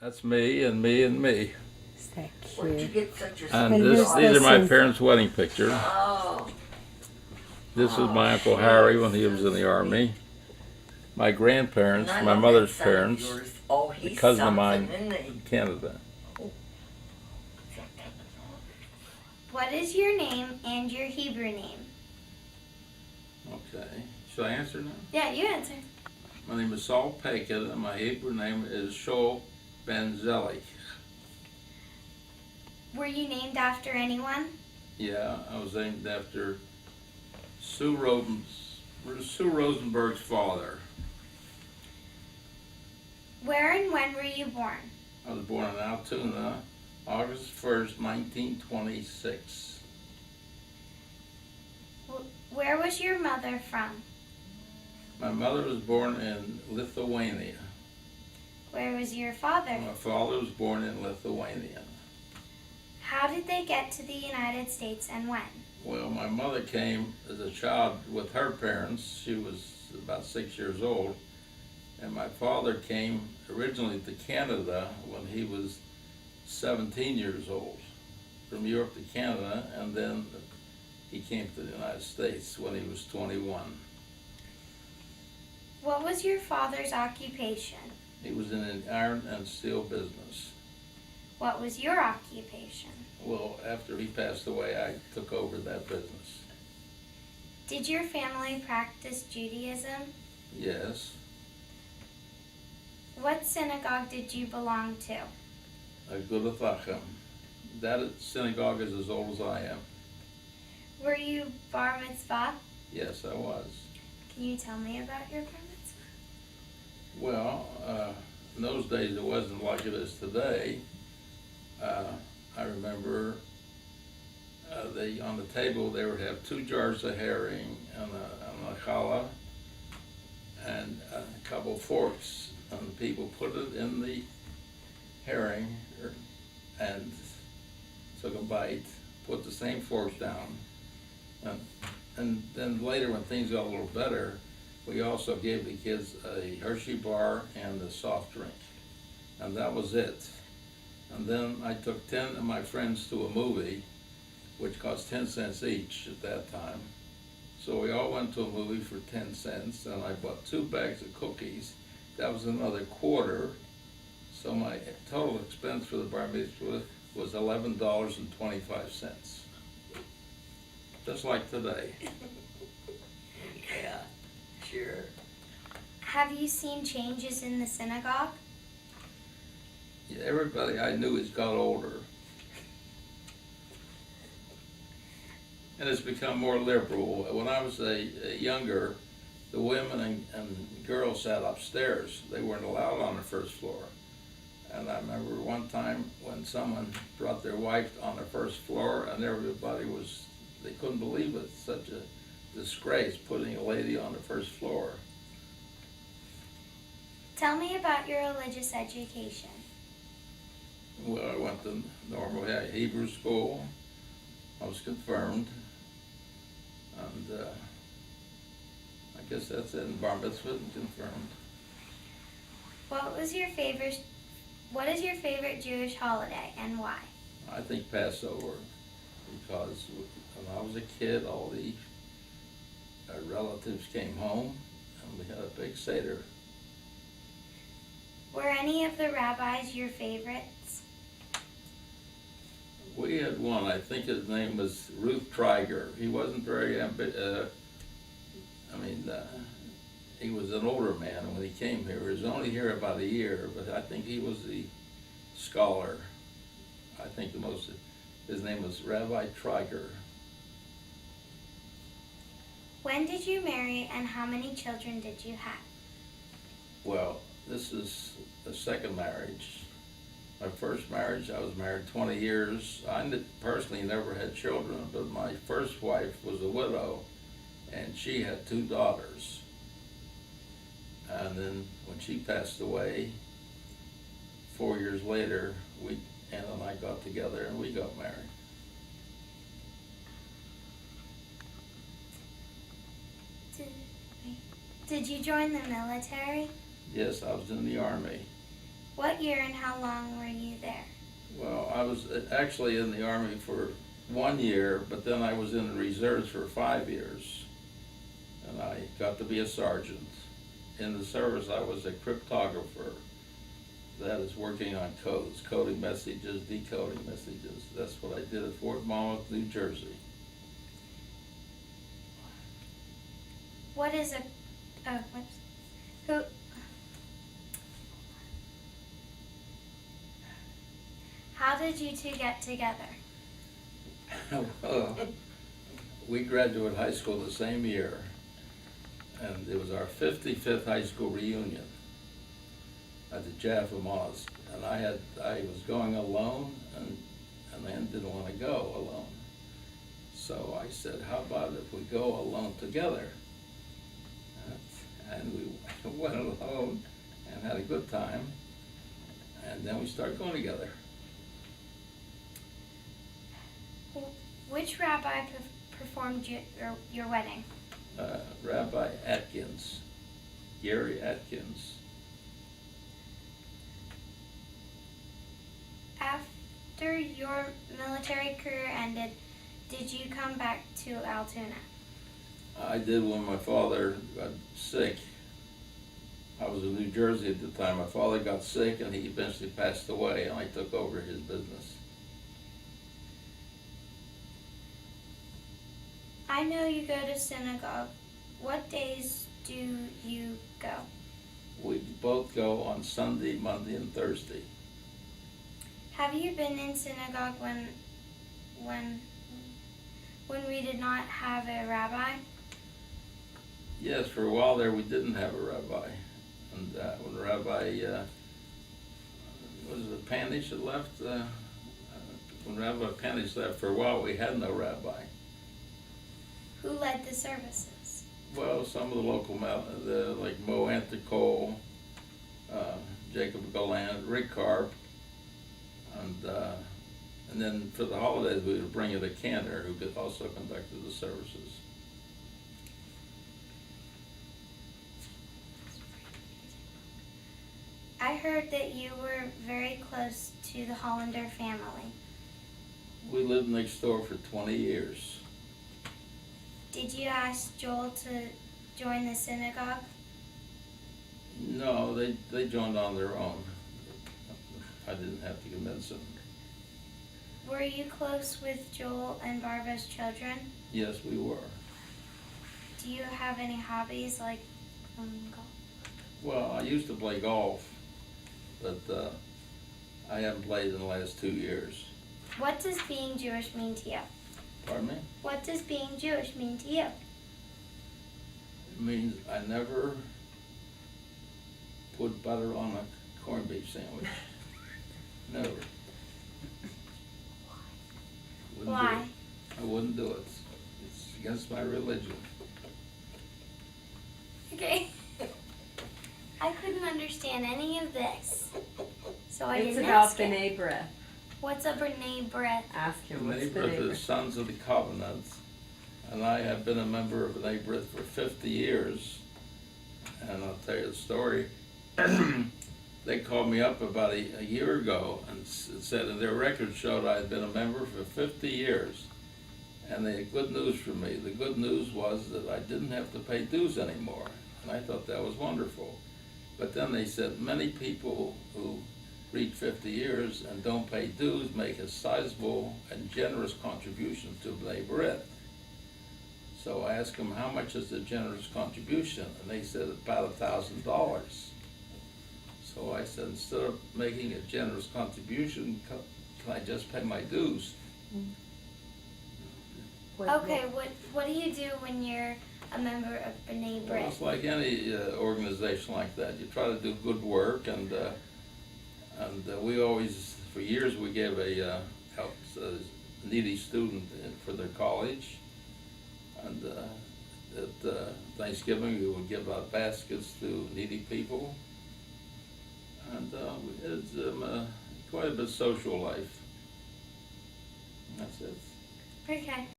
That's me and me and me. Is that Where'd you cute? get such a And And these who's are my this? parents' wedding pictures. Oh, This is my Uncle Harry when he was in the Army. My grandparents, and I my love mother's that son of parents, yours. Oh, a he's cousin of something, mine isn't he? in Canada. What is your name and your Hebrew name? Okay. Should I answer now? Yeah, you answer. My name is Saul Paikin and my Hebrew name is Saul Paikin. Were you named after anyone? Yeah, I was named after Sue Rosenberg's father. Where and when were you born? I was born in Altoona, August 1st, 1926. Where was your mother from? My mother was born in Lithuania. Where was your father? My father was born in Lithuania. How did they get to the United States and when? Well, my mother came as a child with her parents. She was about 6 years old. And my father came originally to Canada when he was 17 years old, from Europe to Canada, and then he came to the United States when he was 21. What was your father's occupation? He was in an iron and steel business. What was your occupation? Well, after he passed away, I took over that business. Did your family practice Judaism? Yes, What synagogue did you belong to? a good Achim. That synagogue is as old as I am. Were you bar mitzvah? Yes, I was. Can you tell me about your bar mitzvah? Well, in those days it wasn't like it is today. I remember on the table they would have 2 jars of herring and a challah and a couple forks, and the people put it in the herring and took a bite, put the same fork down, and then later when things got a little better, we also gave the kids a Hershey bar and a soft drink, and that was it. And then I took 10 of my friends to a movie, which cost 10 cents each at that time. So we all went to a movie for 10 cents, and I bought 2 bags of cookies. That was another quarter. So my total expense for the bar mitzvah was $11.25. Just like today. Yeah, sure. Have you seen changes in the synagogue? Yeah, everybody I knew has got older. And it's become more liberal. When I was younger, the women and girls sat upstairs. They weren't allowed on the first floor. And I remember one time when someone brought their wife on the first floor, and everybody they couldn't believe it. Such a disgrace putting a lady on the first floor. Tell me about your religious education. Well, I went to normal Hebrew school. I was confirmed. And I guess that's it. Bar mitzvah and confirmed. What is your favorite Jewish holiday and why? I think Passover, because when I was a kid, all the relatives came home, and we had a big Seder. Were any of the rabbis your favorites? We had one, I think his name was Ruth Triger. He wasn't very he was an older man when he came here. He was only here about a year, but I think he was the scholar. I think his name was Rabbi Triger. When did you marry and how many children did you have? Well, this is the second marriage. My first marriage, I was married 20 years. I personally never had children, but my first wife was a widow, and she had 2 daughters. And then when she passed away, 4 years later, Anna and I got together and we got married. Did you join the military? Yes, I was in the Army. What year and how long were you there? Well, I was actually in the Army for 1 year, but then I was in the reserves for 5 years. And I got to be a sergeant. In the service, I was a cryptographer. That is working on codes, coding messages, decoding messages. That's what I did at Fort Monmouth, New Jersey. What is a who How did you two get together? Well, we graduated high school the same year, and it was our 55th high school reunion at the Jaffa Mosque. And I was going alone, and then didn't want to go alone. So I said, how about if we go alone together? And we went alone and had a good time, and then we started going together. Which rabbi performed your wedding? Rabbi Atkins, Gary Atkins. After your military career ended, did you come back to Altoona? I did when my father got sick. I was in New Jersey at the time. My father got sick and he eventually passed away, and I took over his business. I know you go to synagogue. What days do you go? We both go on Sunday, Monday, and Thursday. Have you been in synagogue when we did not have a rabbi? Yes, for a while there we didn't have a rabbi. And when Rabbi, was it Panish that left? When Rabbi Panish left, for a while we had no rabbi. Who led the services? Well, some of the local, like Mo Anticole, Jacob Gallant, Rick Karp, and then for the holidays we would bring in a cantor who could also conducted the services. I heard that you were very close to the Hollander family. We lived next door for 20 years. Did you ask Joel to join the synagogue? No, they joined on their own. I didn't have to convince them. Were you close with Joel and Barbara's children? Yes, we were. Do you have any hobbies like golf? Well, I used to play golf, but I haven't played in the last 2 years. What does being Jewish mean to you? Pardon me? What does being Jewish mean to you? It means I never put butter on a corned beef sandwich. Never. Wouldn't do Why? it. I wouldn't do it. It's against my religion. Okay. I couldn't understand any of this. So I It's didn't about ask it. B'nai B'rith. What's a B'nai B'rith? Ask him what's B'nai B'nai B'rith is B'rith. Sons of the Covenant, and I have been a member of B'nai B'rith for 50 years. And I'll tell you the story. They called me up about a year ago and said in their record showed I had been a member for 50 years. And they had good news for me. The good news was that I didn't have to pay dues anymore. And I thought that was wonderful. But then they said many people who reach 50 years and don't pay dues make a sizable and generous contribution to B'nai B'rith. So I asked them, how much is the generous contribution? And they said about $1,000. So I said, instead of making a generous contribution, can I just pay my dues? Okay, what do you do when you're a member of B'nai Well, it's B'rith? like any organization like that. You try to do good work, and we always, for years, we gave helped a needy student for their college. And at Thanksgiving, we would give out baskets to needy people. And it's quite a bit of social life. And that's it. Okay.